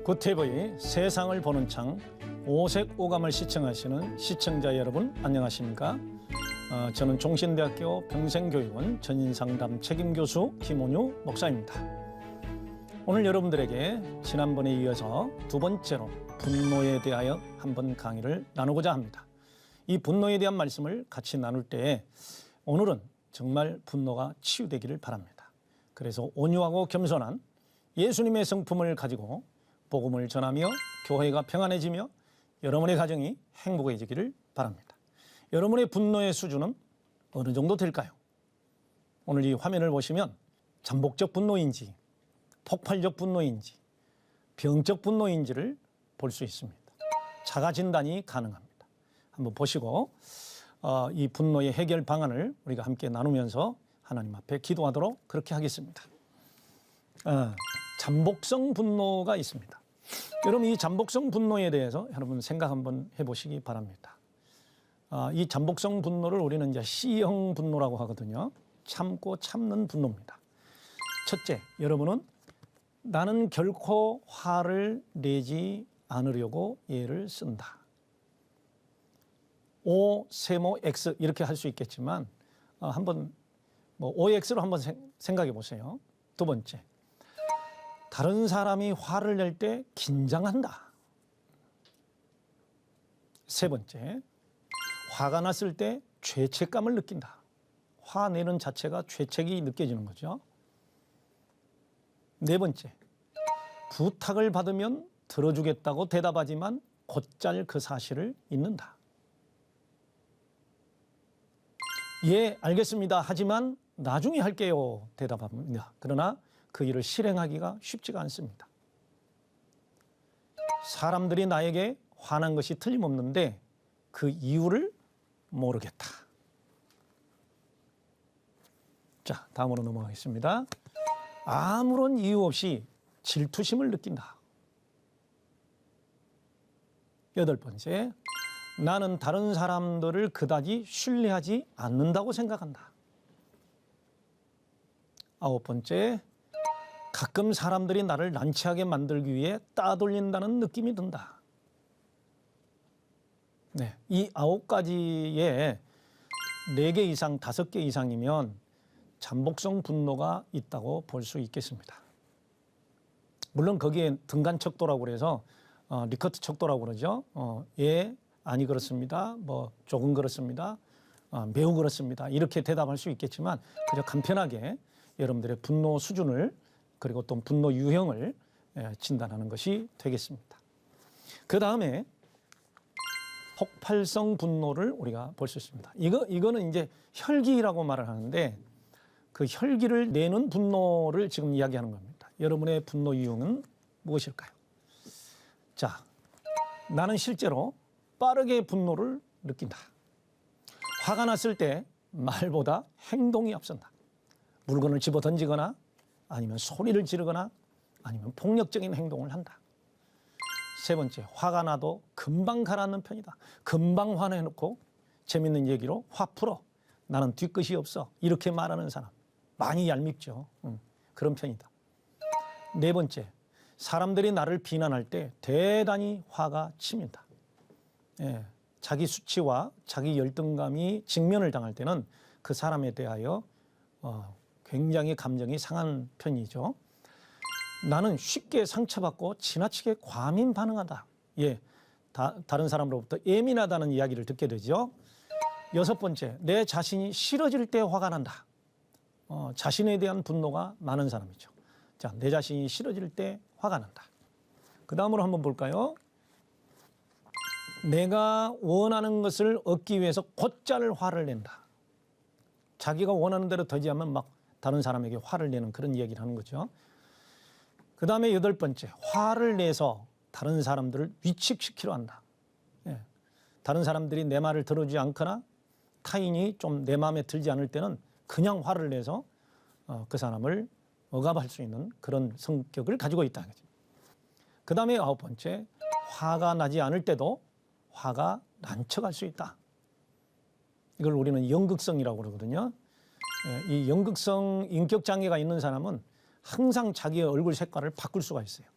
구티브의 세상을 보는 창 오색 오감을 시청하시는 시청자 여러분 안녕하십니까? 저는 종신대학교 평생교육원 전인상담 책임교수 김온유 목사입니다. 오늘 여러분들에게 지난번에 이어서 두 번째로 분노에 대하여 한번 강의를 나누고자 합니다. 이 분노에 대한 말씀을 같이 나눌 때 오늘은 정말 분노가 치유되기를 바랍니다. 그래서 온유하고 겸손한 예수님의 성품을 가지고 복음을 전하며 교회가 평안해지며 여러분의 가정이 행복해지기를 바랍니다. 여러분의 분노의 수준은 어느 정도 될까요? 오늘 이 화면을 보시면 잠복적 분노인지 폭발적 분노인지 병적 분노인지를 볼 수 있습니다. 자가 진단이 가능합니다. 한번 보시고 이 분노의 해결 방안을 우리가 함께 나누면서 하나님 앞에 기도하도록 그렇게 하겠습니다. 잠복성 분노가 있습니다. 여러분 이 잠복성 분노에 대해서 여러분 생각 한번 해보시기 바랍니다. 이 잠복성 분노를 우리는 이제 C형 분노라고 하거든요. 참고 참는 분노입니다. 첫째, 여러분은 나는 결코 화를 내지 않으려고 얘를 쓴다. O, 세모, X 이렇게 할 수 있겠지만 한번 OX로 한번 생각해 보세요. 두 번째, 다른 사람이 화를 낼 때 긴장한다. 세 번째, 화가 났을 때 죄책감을 느낀다. 화내는 자체가 죄책이 느껴지는 거죠. 네 번째, 부탁을 받으면 들어주겠다고 대답하지만 곧잘 그 사실을 잊는다. 예, 알겠습니다. 하지만 나중에 할게요. 대답합니다. 그러나 그 일을 실행하기가 쉽지가 않습니다. 사람들이 나에게 화난 것이 틀림없는데 그 이유를 모르겠다. 자, 다음으로 넘어가겠습니다. 아무런 이유 없이 질투심을 느낀다. 여덟 번째, 나는 다른 사람들을 그다지 신뢰하지 않는다고 생각한다. 아홉 번째, 가끔 사람들이 나를 난처하게 만들기 위해 따돌린다는 느낌이 든다. 네, 이 9가지에 4개 이상, 5개 이상이면 잠복성 분노가 있다고 볼 수 있겠습니다. 물론 거기에 등간척도라고 그래서 리커트 척도라고 그러죠. 예, 아니 그렇습니다. 조금 그렇습니다. 매우 그렇습니다. 이렇게 대답할 수 있겠지만 그저 간편하게 여러분들의 분노 수준을 그리고 또 분노 유형을 진단하는 것이 되겠습니다. 그 다음에 폭발성 분노를 우리가 볼 수 있습니다. 이거는 이제 혈기라고 말을 하는데 그 혈기를 내는 분노를 지금 이야기하는 겁니다. 여러분의 분노 유형은 무엇일까요? 자, 나는 실제로 빠르게 분노를 느낀다. 화가 났을 때 말보다 행동이 앞선다. 물건을 집어 던지거나 아니면 소리를 지르거나 아니면 폭력적인 행동을 한다. 세 번째, 화가 나도 금방 가라앉는 편이다. 금방 화내놓고 재밌는 얘기로 화 풀어. 나는 뒤끝이 없어. 이렇게 말하는 사람. 많이 얄밉죠. 그런 편이다. 네 번째, 사람들이 나를 비난할 때 대단히 화가 치민다. 예, 자기 수치와 자기 열등감이 직면을 당할 때는 그 사람에 대하여 굉장히 감정이 상한 편이죠. 나는 쉽게 상처받고 지나치게 과민 반응한다. 예, 다른 사람으로부터 예민하다는 이야기를 듣게 되죠. 여섯 번째, 내 자신이 싫어질 때 화가 난다. 자신에 대한 분노가 많은 사람이죠. 자, 내 자신이 싫어질 때 화가 난다. 그 다음으로 한번 볼까요? 내가 원하는 것을 얻기 위해서 곧잘 화를 낸다. 자기가 원하는 대로 되지 않으면 막 다른 사람에게 화를 내는 그런 이야기를 하는 거죠. 그 다음에 여덟 번째, 화를 내서 다른 사람들을 위축시키려 한다. 예. 다른 사람들이 내 말을 들어주지 않거나 타인이 좀 내 마음에 들지 않을 때는 그냥 화를 내서 그 사람을 억압할 수 있는 그런 성격을 가지고 있다는 거죠. 그 다음에 아홉 번째, 화가 나지 않을 때도 화가 난척할 수 있다. 이걸 우리는 연극성이라고 그러거든요. 이 연극성 인격장애가 있는 사람은 항상 자기의 얼굴 색깔을 바꿀 수가 있어요.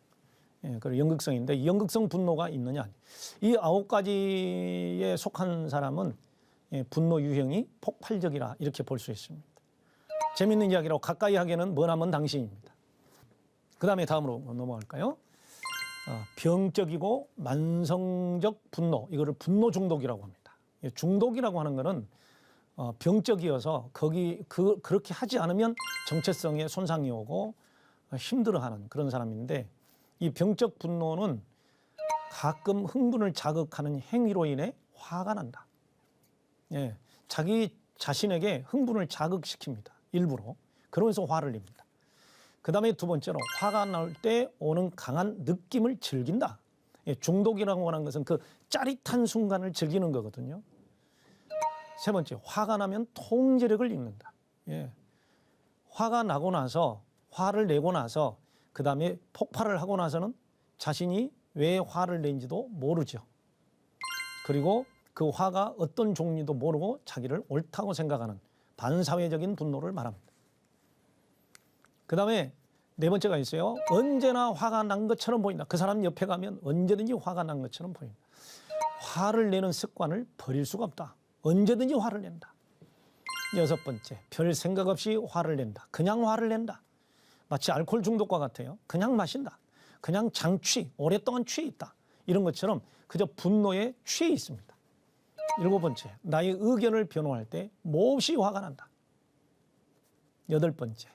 예, 그리고 연극성인데 이 연극성 분노가 있느냐. 이 9가지에 속한 사람은 예, 분노 유형이 폭발적이라 이렇게 볼 수 있습니다. 재밌는 이야기라고 가까이 하기에는 머나먼 당신입니다. 그 다음에 다음으로 넘어갈까요? 병적이고 만성적 분노, 이거를 분노 중독이라고 합니다. 중독이라고 하는 것은 병적이어서 그렇게 하지 않으면 정체성에 손상이 오고 힘들어하는 그런 사람인데, 이 병적 분노는 가끔 흥분을 자극하는 행위로 인해 화가 난다. 예, 자기 자신에게 흥분을 자극시킵니다. 일부러. 그러면서 화를 냅니다. 그 다음에 두 번째로 화가 날 때 오는 강한 느낌을 즐긴다. 예, 중독이라고 하는 것은 그 짜릿한 순간을 즐기는 거거든요. 세 번째, 화가 나면 통제력을 잃는다. 예, 화가 나고 나서, 화를 내고 나서 그 다음에 폭발을 하고 나서는 자신이 왜 화를 낸지도 모르죠. 그리고 그 화가 어떤 종류도 모르고 자기를 옳다고 생각하는 반사회적인 분노를 말합니다. 그 다음에 네 번째가 있어요. 언제나 화가 난 것처럼 보인다. 그 사람 옆에 가면 언제든지 화가 난 것처럼 보인다. 화를 내는 습관을 버릴 수가 없다. 언제든지 화를 낸다. 여섯 번째, 별 생각 없이 화를 낸다. 그냥 화를 낸다. 마치 알코올 중독과 같아요. 그냥 마신다. 그냥 장취, 오랫동안 취해 있다. 이런 것처럼 그저 분노에 취해 있습니다. 일곱 번째, 나의 의견을 변호할 때 몹시 화가 난다. 여덟 번째,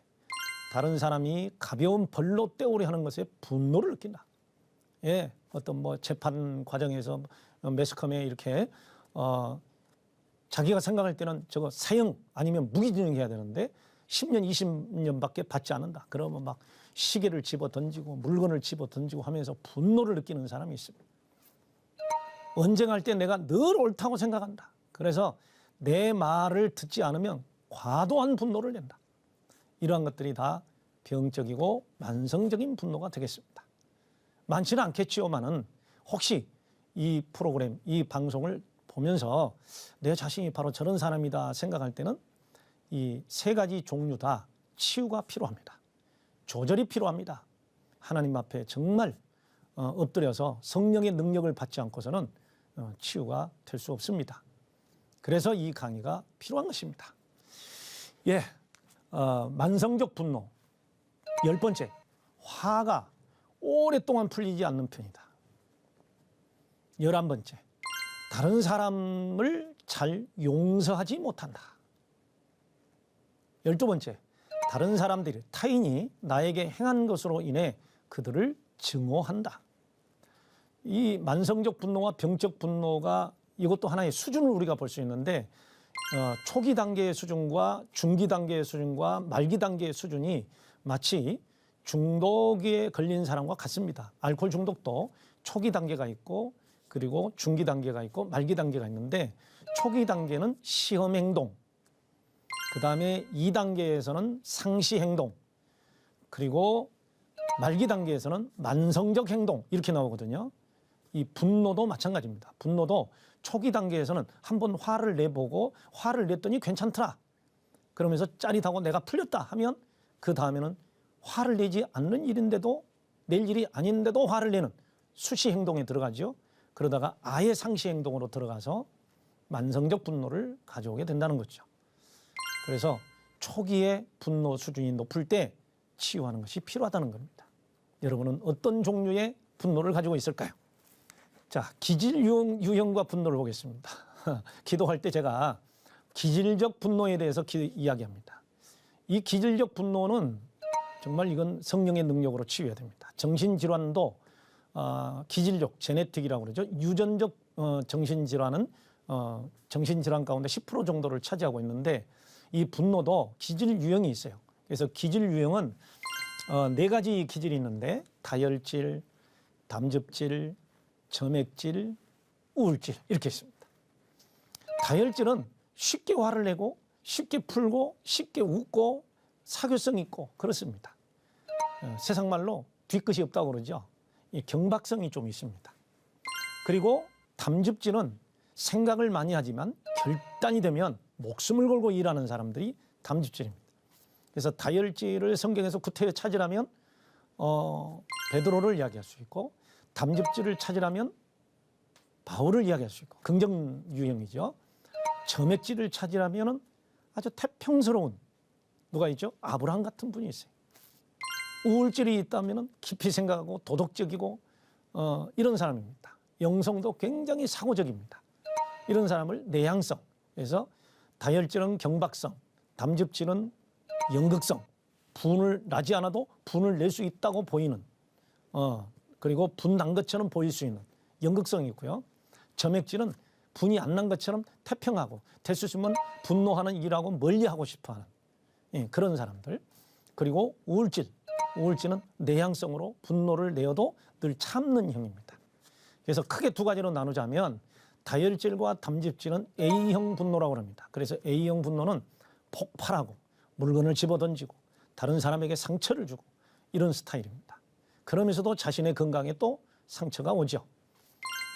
다른 사람이 가벼운 벌로 때우려 하는 것에 분노를 느낀다. 예, 어떤 재판 과정에서 매스컴에 이렇게 자기가 생각할 때는 저거 사형 아니면 무기징역 해야 되는데 10년, 20년밖에 받지 않는다. 그러면 막 시계를 집어 던지고 물건을 집어 던지고 하면서 분노를 느끼는 사람이 있습니다. 언쟁할 때 내가 늘 옳다고 생각한다. 그래서 내 말을 듣지 않으면 과도한 분노를 낸다. 이러한 것들이 다 병적이고 만성적인 분노가 되겠습니다. 많지는 않겠지요만은 혹시 이 프로그램, 이 방송을 보면서 내 자신이 바로 저런 사람이다 생각할 때는 이 세 가지 종류 다 치유가 필요합니다. 조절이 필요합니다. 하나님 앞에 정말 엎드려서 성령의 능력을 받지 않고서는 치유가 될 수 없습니다. 그래서 이 강의가 필요한 것입니다. 예, 만성적 분노. 10번째, 화가 오랫동안 풀리지 않는 편이다. 11번째, 다른 사람을 잘 용서하지 못한다. 12번째, 다른 사람들이, 타인이 나에게 행한 것으로 인해 그들을 증오한다. 이 만성적 분노와 병적 분노가 이것도 하나의 수준을 우리가 볼 수 있는데 초기 단계의 수준과 중기 단계의 수준과 말기 단계의 수준이 마치 중독에 걸린 사람과 같습니다. 알코올 중독도 초기 단계가 있고 그리고 중기 단계가 있고 말기 단계가 있는데 초기 단계는 시험 행동, 그 다음에 2단계에서는 상시 행동, 그리고 말기 단계에서는 만성적 행동 이렇게 나오거든요. 이 분노도 마찬가지입니다. 분노도 초기 단계에서는 한번 화를 내보고 화를 냈더니 괜찮더라. 그러면서 짜릿하고 내가 풀렸다 하면 그 다음에는 화를 내지 않는 일인데도 낼 일이 아닌데도 화를 내는 수시 행동에 들어가죠. 그러다가 아예 상시 행동으로 들어가서 만성적 분노를 가져오게 된다는 거죠. 그래서 초기에 분노 수준이 높을 때 치유하는 것이 필요하다는 겁니다. 여러분은 어떤 종류의 분노를 가지고 있을까요? 자, 기질 유형과 분노를 보겠습니다. 기도할 때 제가 기질적 분노에 대해서 이야기합니다. 이 기질적 분노는 정말 이건 성령의 능력으로 치유해야 됩니다. 정신질환도 기질적, 제네틱이라고 그러죠. 유전적 정신질환은 정신질환 가운데 10% 정도를 차지하고 있는데 이 분노도 기질 유형이 있어요. 그래서 기질 유형은 4가지 기질이 있는데 다혈질, 담즙질, 점액질, 우울질 이렇게 있습니다. 다혈질은 쉽게 화를 내고 쉽게 풀고 쉽게 웃고 사교성 있고 그렇습니다. 세상 말로 뒤끝이 없다고 그러죠. 이 경박성이 좀 있습니다. 그리고 담즙질은 생각을 많이 하지만 결단이 되면 목숨을 걸고 일하는 사람들이 담즙질입니다. 그래서 다혈질을 성경에서 구태여 찾으라면 베드로를 이야기할 수 있고, 담즙질을 찾으라면 바울을 이야기할 수 있고, 긍정 유형이죠. 점액질을 찾으라면 아주 태평스러운 누가 있죠? 아브라함 같은 분이 있어요. 우울질이 있다면 깊이 생각하고 도덕적이고 이런 사람입니다. 영성도 굉장히 사고적입니다. 이런 사람을 내향성, 그래서 다혈질은 경박성, 담즙질은 연극성, 분을 나지 않아도 분을 낼 수 있다고 보이는 그리고 분 난 것처럼 보일 수 있는 연극성이 있고요. 점액질은 분이 안 난 것처럼 태평하고 될 수 있으면 분노하는 일하고 멀리하고 싶어하는 그런 사람들. 그리고 우울질은 내향성으로 분노를 내어도 늘 참는 형입니다. 그래서 크게 두 가지로 나누자면 다혈질과 담즙질은 A형 분노라고 합니다. 그래서 A형 분노는 폭발하고 물건을 집어던지고 다른 사람에게 상처를 주고 이런 스타일입니다. 그러면서도 자신의 건강에 또 상처가 오죠.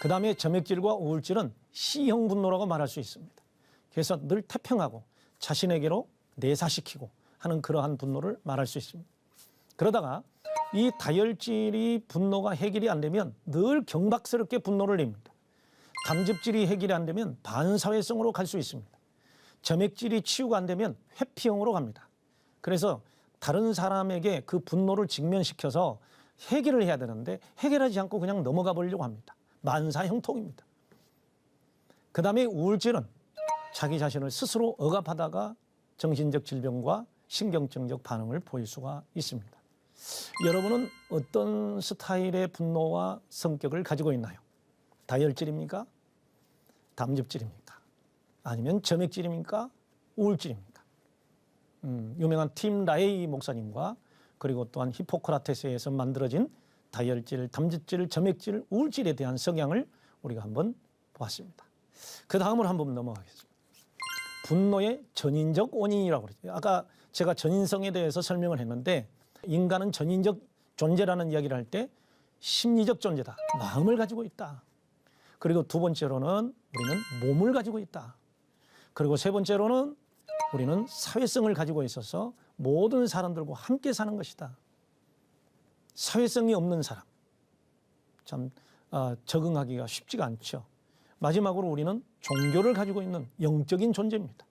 그 다음에 점액질과 우울질은 C형 분노라고 말할 수 있습니다. 그래서 늘 태평하고 자신에게로 내사시키고 하는 그러한 분노를 말할 수 있습니다. 그러다가 이 다혈질이 분노가 해결이 안 되면 늘 경박스럽게 분노를 냅니다. 담즙질이 해결이 안 되면 반사회성으로 갈 수 있습니다. 점액질이 치유가 안 되면 회피형으로 갑니다. 그래서 다른 사람에게 그 분노를 직면시켜서 해결을 해야 되는데 해결하지 않고 그냥 넘어가 보려고 합니다. 만사형통입니다. 그 다음에 우울질은 자기 자신을 스스로 억압하다가 정신적 질병과 신경증적 반응을 보일 수가 있습니다. 여러분은 어떤 스타일의 분노와 성격을 가지고 있나요? 다혈질입니까? 담즙질입니까? 아니면 점액질입니까? 우울질입니까? 유명한 팀 라헤이 목사님과 그리고 또한 히포크라테스에서 만들어진 다혈질, 담즙질, 점액질, 우울질에 대한 성향을 우리가 한번 보았습니다. 그 다음으로 한번 넘어가겠습니다. 분노의 전인적 원인이라고 그러죠. 아까 제가 전인성에 대해서 설명을 했는데 인간은 전인적 존재라는 이야기를 할 때 심리적 존재다. 마음을 가지고 있다. 그리고 두 번째로는 우리는 몸을 가지고 있다. 그리고 세 번째로는 우리는 사회성을 가지고 있어서 모든 사람들과 함께 사는 것이다. 사회성이 없는 사람, 참 적응하기가 쉽지가 않죠. 마지막으로 우리는 종교를 가지고 있는 영적인 존재입니다.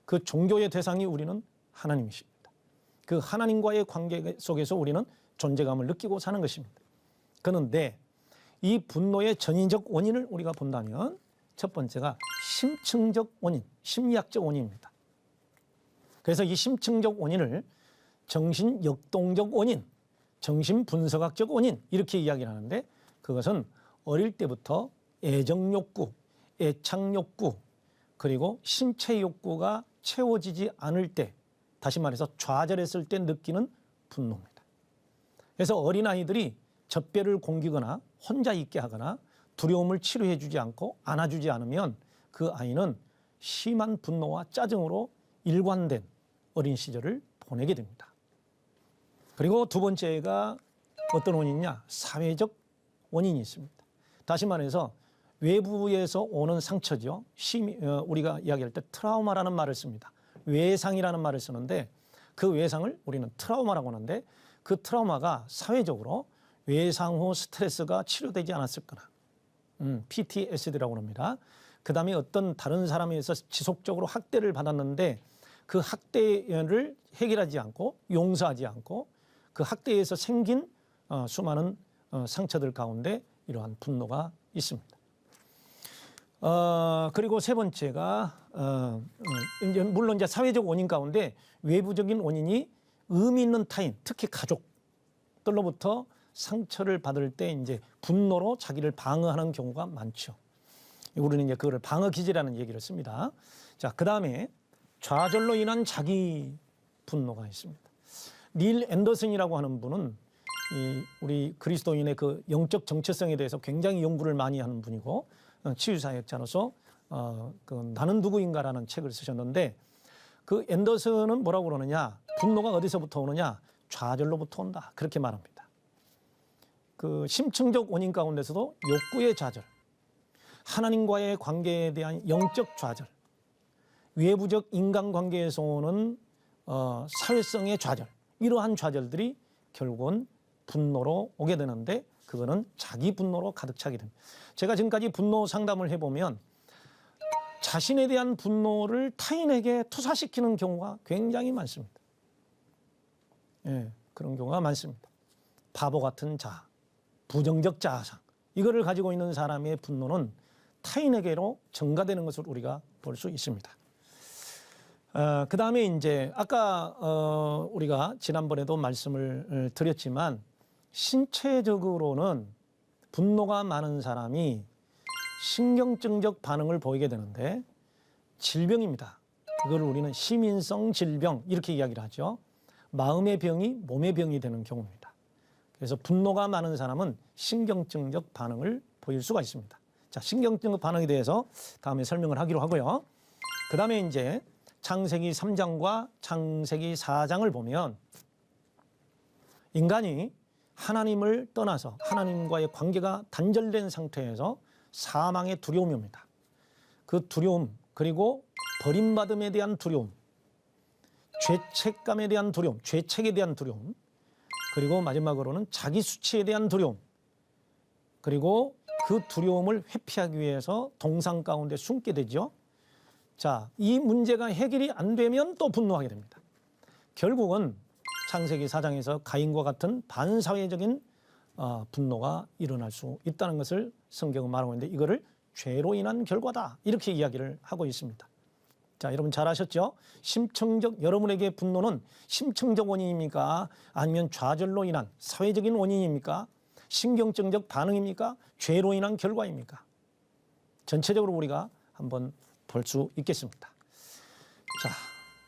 그 종교의 대상이 우리는 하나님이십니다. 그 하나님과의 관계 속에서 우리는 존재감을 느끼고 사는 것입니다. 그런데 이 분노의 전인적 원인을 우리가 본다면 첫 번째가 심층적 원인, 심리학적 원인입니다. 그래서 이 심층적 원인을 정신역동적 원인, 정신분석학적 원인 이렇게 이야기를 하는데 그것은 어릴 때부터 애정욕구, 애착욕구 그리고 신체욕구가 채워지지 않을 때 다시 말해서 좌절했을 때 느끼는 분노입니다. 그래서 어린아이들이 젖배를 공기거나 혼자 있게 하거나 두려움을 치료해 주지 않고 안아주지 않으면 그 아이는 심한 분노와 짜증으로 일관된 어린 시절을 보내게 됩니다. 그리고 두 번째가 어떤 원인이냐? 사회적 원인이 있습니다. 다시 말해서 외부에서 오는 상처죠. 우리가 이야기할 때 트라우마라는 말을 씁니다. 외상이라는 말을 쓰는데 그 외상을 우리는 트라우마라고 하는데 그 트라우마가 사회적으로 외상 후 스트레스가 치료되지 않았을 거나 PTSD라고 합니다. 그 다음에 어떤 다른 사람에 의해서 지속적으로 학대를 받았는데 그 학대를 해결하지 않고 용서하지 않고 그 학대에서 생긴 수많은 상처들 가운데 이러한 분노가 있습니다. 그리고 세 번째가 물론 이제 사회적 원인 가운데 외부적인 원인이 의미 있는 타인, 특히 가족들로부터 상처를 받을 때 이제 분노로 자기를 방어하는 경우가 많죠. 우리는 이제 그거를 방어 기제라는 얘기를 씁니다. 자, 그 다음에 좌절로 인한 자기 분노가 있습니다. 닐 앤더슨이라고 하는 분은 우리 그리스도인의 그 영적 정체성에 대해서 굉장히 연구를 많이 하는 분이고 치유사역자로서 그 나는 누구인가라는 책을 쓰셨는데 그 앤더슨은 뭐라고 그러느냐? 분노가 어디서부터 오느냐? 좌절로부터 온다. 그렇게 말합니다. 그 심층적 원인 가운데서도 욕구의 좌절, 하나님과의 관계에 대한 영적 좌절, 외부적 인간관계에서 오는 사회성의 좌절, 이러한 좌절들이 결국은 분노로 오게 되는데 그거는 자기 분노로 가득 차게 됩니다. 제가 지금까지 분노 상담을 해보면 자신에 대한 분노를 타인에게 투사시키는 경우가 굉장히 많습니다. 예, 그런 경우가 많습니다. 바보 같은 자아, 부정적 자아상, 이거를 가지고 있는 사람의 분노는 타인에게로 전가되는 것을 우리가 볼 수 있습니다. 그 다음에 이제 아까 우리가 지난번에도 말씀을 드렸지만 신체적으로는 분노가 많은 사람이 신경증적 반응을 보이게 되는데 질병입니다. 이걸 우리는 시민성 질병 이렇게 이야기를 하죠. 마음의 병이 몸의 병이 되는 경우입니다. 그래서 분노가 많은 사람은 신경증적 반응을 보일 수가 있습니다. 자, 신경증적 반응에 대해서 다음에 설명을 하기로 하고요. 그 다음에 이제 창세기 3장과 창세기 4장을 보면 인간이 하나님을 떠나서 하나님과의 관계가 단절된 상태에서 사망의 두려움이 옵니다. 그 두려움, 그리고 버림받음에 대한 두려움, 죄책감에 대한 두려움, 죄책에 대한 두려움, 그리고 마지막으로는 자기 수치에 대한 두려움, 그리고 그 두려움을 회피하기 위해서 동상 가운데 숨게 되죠. 자, 이 문제가 해결이 안 되면 또 분노하게 됩니다. 결국은 창세기 4장에서 가인과 같은 반사회적인 분노가 일어날 수 있다는 것을 성경은 말하고 있는데 이거를 죄로 인한 결과다 이렇게 이야기를 하고 있습니다. 자, 여러분 잘 아셨죠? 여러분에게 분노는 심층적 원인입니까? 아니면 좌절로 인한 사회적인 원인입니까? 신경증적 반응입니까? 죄로 인한 결과입니까? 전체적으로 우리가 한번 볼 수 있겠습니다. 자,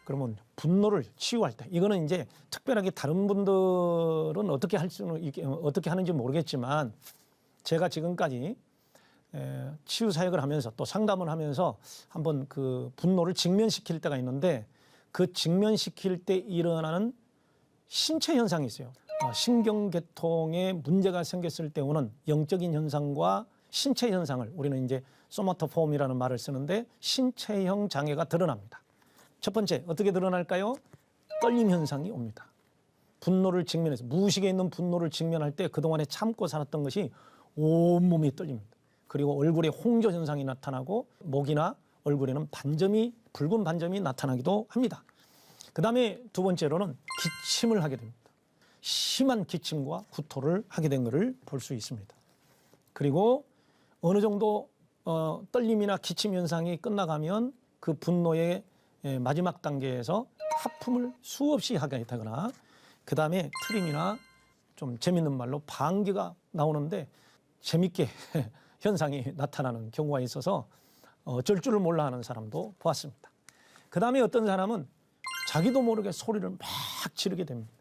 그러면 분노를 치유할 때 이거는 이제 특별하게 다른 분들은 어떻게 하는지 모르겠지만 제가 지금까지 치유 사역을 하면서 또 상담을 하면서 한번 그 분노를 직면시킬 때가 있는데 그 직면시킬 때 일어나는 신체 현상이 있어요. 신경계통에 문제가 생겼을 때 오는 영적인 현상과 신체 현상을 우리는 이제 소마토폼이라는 말을 쓰는데 신체형 장애가 드러납니다. 첫 번째 어떻게 드러날까요? 떨림 현상이 옵니다. 분노를 직면해서 무의식에 있는 분노를 직면할 때 그동안에 참고 살았던 것이 온몸이 떨립니다. 그리고 얼굴에 홍조 현상이 나타나고 목이나 얼굴에는 붉은 반점이 나타나기도 합니다. 그 다음에 두 번째로는 기침을 하게 됩니다. 심한 기침과 구토를 하게 된 것을 볼 수 있습니다. 그리고 어느 정도 떨림이나 기침 현상이 끝나가면 그 분노의 마지막 단계에서 하품을 수없이 하게 되거나 그 다음에 트림이나 좀 재밌는 말로 방귀가 나오는데 재밌게 현상이 나타나는 경우가 있어서 어쩔 줄을 몰라 하는 사람도 보았습니다. 그 다음에 어떤 사람은 자기도 모르게 소리를 막 지르게 됩니다.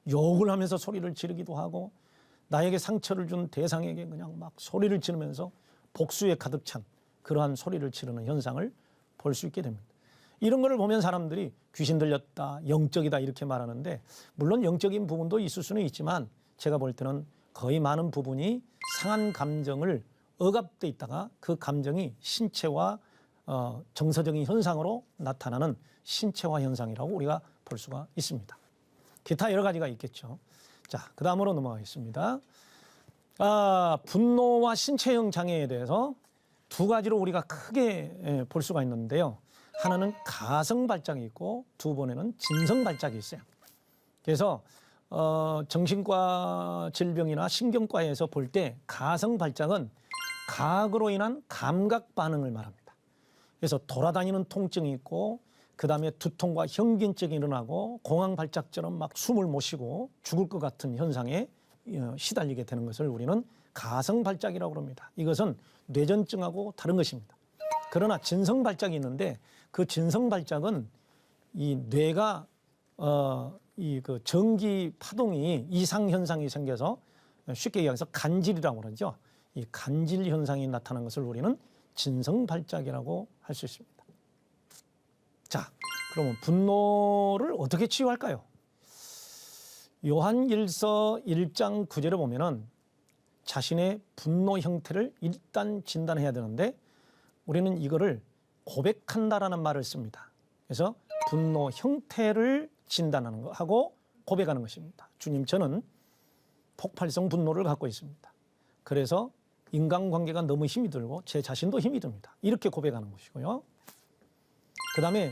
욕을 하면서 소리를 지르기도 하고 나에게 상처를 준 대상에게 그냥 막 소리를 지르면서 복수에 가득 찬 그러한 소리를 지르는 현상을 볼 수 있게 됩니다. 이런 거를 보면 사람들이 귀신 들렸다, 영적이다 이렇게 말하는데 물론 영적인 부분도 있을 수는 있지만 제가 볼 때는 거의 많은 부분이 상한 감정을 억압돼 있다가 그 감정이 신체와 정서적인 현상으로 나타나는 신체화 현상이라고 우리가 볼 수가 있습니다. 기타 여러 가지가 있겠죠. 자, 그 다음으로 넘어가겠습니다. 분노와 신체형 장애에 대해서 두 가지로 우리가 크게 볼 수가 있는데요. 하나는 가성 발작이 있고 두 번에는 진성 발작이 있어요. 그래서 정신과 질병이나 신경과에서 볼 때 가성 발작은 가학으로 인한 감각 반응을 말합니다. 그래서 돌아다니는 통증이 있고 그 다음에 두통과 현기증이 일어나고 공황 발작처럼 막 숨을 못 쉬고 죽을 것 같은 현상에 시달리게 되는 것을 우리는 가성 발작이라고 합니다. 이것은 뇌전증하고 다른 것입니다. 그러나 진성 발작이 있는데 그 진성 발작은 이 뇌가 그 전기 파동이 이상 현상이 생겨서 쉽게 얘기해서 간질이라고 그러죠. 이 간질 현상이 나타난 것을 우리는 진성 발작이라고 할 수 있습니다. 자, 그러면 분노를 어떻게 치유할까요? 요한일서 1장 9절에 보면은 자신의 분노 형태를 일단 진단해야 되는데 우리는 이거를 고백한다라는 말을 씁니다. 그래서 분노 형태를 진단하는 거 하고 고백하는 것입니다. 주님, 저는 폭발성 분노를 갖고 있습니다. 그래서 인간관계가 너무 힘이 들고 제 자신도 힘이 듭니다. 이렇게 고백하는 것이고요. 그 다음에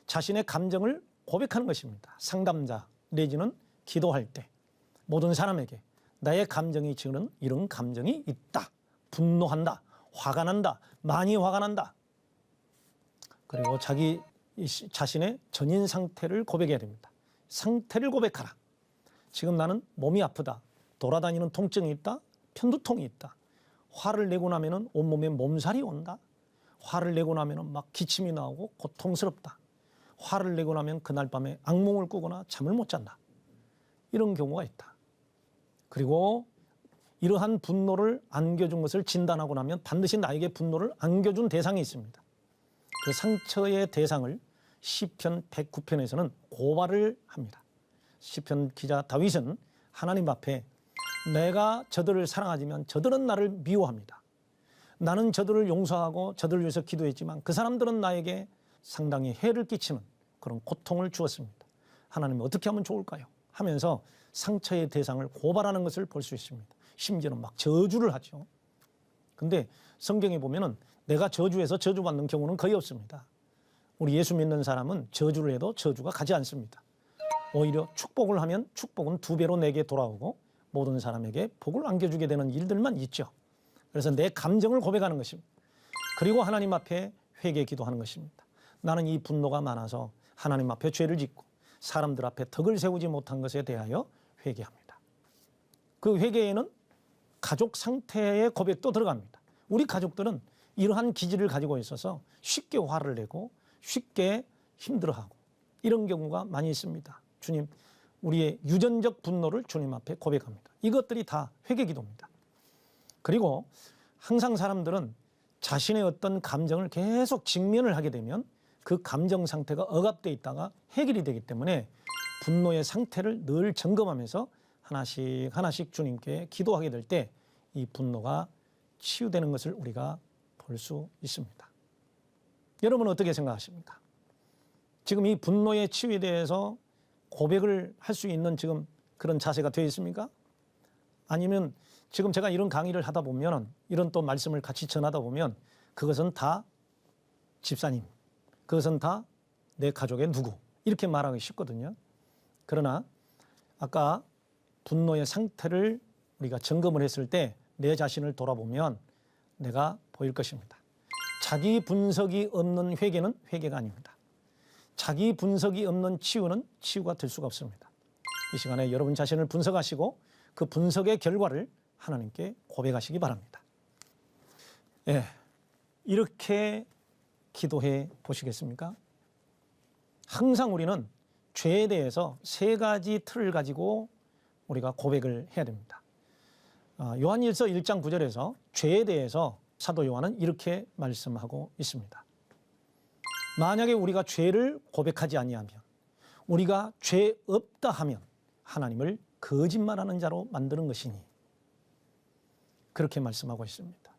자신의 감정을 고백하는 것입니다. 상담자 내지는 기도할 때 모든 사람에게 나의 감정이 지금 이런 감정이 있다. 분노한다. 화가 난다. 많이 화가 난다. 그리고 자기 자신의 전인 상태를 고백해야 됩니다. 상태를 고백하라. 지금 나는 몸이 아프다. 돌아다니는 통증이 있다. 편두통이 있다. 화를 내고 나면은 온몸에 몸살이 온다. 화를 내고 나면은 막 기침이 나오고 고통스럽다. 화를 내고 나면 그날 밤에 악몽을 꾸거나 잠을 못 잔다. 이런 경우가 있다. 그리고 이러한 분노를 안겨준 것을 진단하고 나면 반드시 나에게 분노를 안겨준 대상이 있습니다. 그 상처의 대상을 시편 109편에서는 고발을 합니다. 시편 기자 다윗은 하나님 앞에 내가 저들을 사랑하지만 저들은 나를 미워합니다. 나는 저들을 용서하고 저들을 위해서 기도했지만 그 사람들은 나에게 상당히 해를 끼치는 그런 고통을 주었습니다. 하나님 어떻게 하면 좋을까요? 하면서 상처의 대상을 고발하는 것을 볼 수 있습니다. 심지어는 막 저주를 하죠. 근데 성경에 보면은 내가 저주해서 저주받는 경우는 거의 없습니다. 우리 예수 믿는 사람은 저주를 해도 저주가 가지 않습니다. 오히려 축복을 하면 축복은 2배로 내게 돌아오고 모든 사람에게 복을 안겨주게 되는 일들만 있죠. 그래서 내 감정을 고백하는 것입니다. 그리고 하나님 앞에 회개 기도하는 것입니다. 나는 이 분노가 많아서 하나님 앞에 죄를 짓고 사람들 앞에 덕을 세우지 못한 것에 대하여 회개합니다. 그 회개에는 가족 상태의 고백도 들어갑니다. 우리 가족들은 이러한 기질을 가지고 있어서 쉽게 화를 내고 쉽게 힘들어하고 이런 경우가 많이 있습니다. 주님, 우리의 유전적 분노를 주님 앞에 고백합니다. 이것들이 다 회개기도입니다. 그리고 항상 사람들은 자신의 어떤 감정을 계속 직면을 하게 되면 그 감정 상태가 억압되어 있다가 해결이 되기 때문에 분노의 상태를 늘 점검하면서 하나씩 하나씩 주님께 기도하게 될 때 이 분노가 치유되는 것을 우리가 볼 수 있습니다. 여러분은 어떻게 생각하십니까? 지금 이 분노의 치유에 대해서 고백을 할 수 있는 지금 그런 자세가 되어 있습니까? 아니면 지금 제가 이런 강의를 하다 보면 이런 또 말씀을 같이 전하다 보면 그것은 다 집사님, 그것은 다 내 가족의 누구 이렇게 말하기 쉽거든요. 그러나 아까 분노의 상태를 우리가 점검을 했을 때 내 자신을 돌아보면 내가 보일 것입니다. 자기 분석이 없는 회개는 회개가 아닙니다. 자기 분석이 없는 치유는 치유가 될 수가 없습니다. 이 시간에 여러분 자신을 분석하시고 그 분석의 결과를 하나님께 고백하시기 바랍니다. 예, 이렇게 기도해 보시겠습니까? 항상 우리는 죄에 대해서 3가지 틀을 가지고 우리가 고백을 해야 됩니다. 요한일서 1장 9절에서 죄에 대해서 사도 요한은 이렇게 말씀하고 있습니다. 만약에 우리가 죄를 고백하지 아니하면 우리가 죄 없다 하면 하나님을 거짓말하는 자로 만드는 것이니 그렇게 말씀하고 있습니다.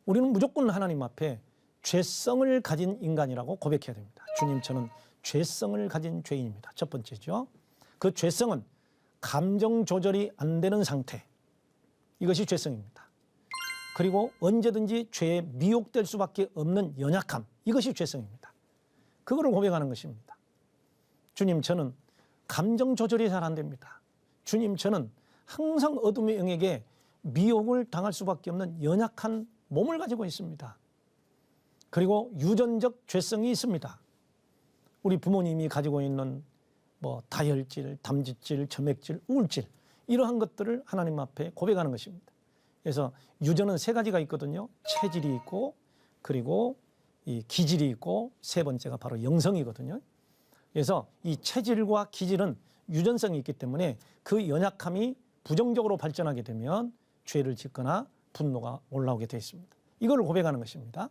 우리는 무조건 하나님 앞에 죄성을 가진 인간이라고 고백해야 됩니다. 주님, 저는 죄성을 가진 죄인입니다. 첫 번째죠. 그 죄성은 감정 조절이 안 되는 상태. 이것이 죄성입니다. 그리고 언제든지 죄에 미혹될 수밖에 없는 연약함. 이것이 죄성입니다. 그거를 고백하는 것입니다. 주님, 저는 감정 조절이 잘 안 됩니다. 주님, 저는 항상 어둠의 영에게 미혹을 당할 수밖에 없는 연약한 몸을 가지고 있습니다. 그리고 유전적 죄성이 있습니다. 우리 부모님이 가지고 있는 다혈질, 담즙질, 점액질, 우울질 이러한 것들을 하나님 앞에 고백하는 것입니다. 그래서 유전은 3가지가 있거든요. 체질이 있고 그리고 이 기질이 있고 3번째가 바로 영성이거든요. 그래서 이 체질과 기질은 유전성이 있기 때문에 그 연약함이 부정적으로 발전하게 되면 죄를 짓거나 분노가 올라오게 되어 있습니다. 이걸 고백하는 것입니다.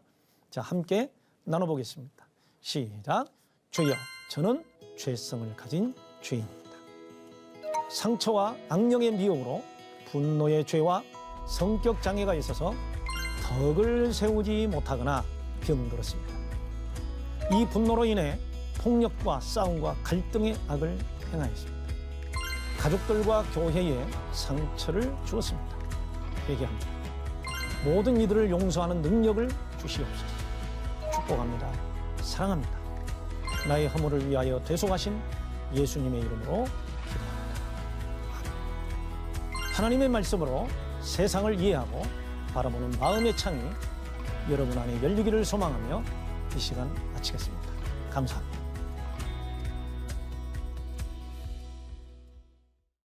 자, 함께 나눠보겠습니다. 시작. 주여, 저는 죄성을 가진 죄인입니다. 상처와 악령의 미혹으로 분노의 죄와 성격 장애가 있어서 덕을 세우지 못하거나 병들었습니다. 이 분노로 인해 폭력과 싸움과 갈등의 악을 행하였습니다. 가족들과 교회에 상처를 주었습니다. 회개합니다. 모든 이들을 용서하는 능력을 주시옵소서. 축복합니다. 사랑합니다. 나의 허물을 위하여 대속하신 예수님의 이름으로 기도합니다. 하나님의 말씀으로 세상을 이해하고 바라보는 마음의 창이 여러분 안에 열리기를 소망하며 이 시간 마치겠습니다. 감사합니다.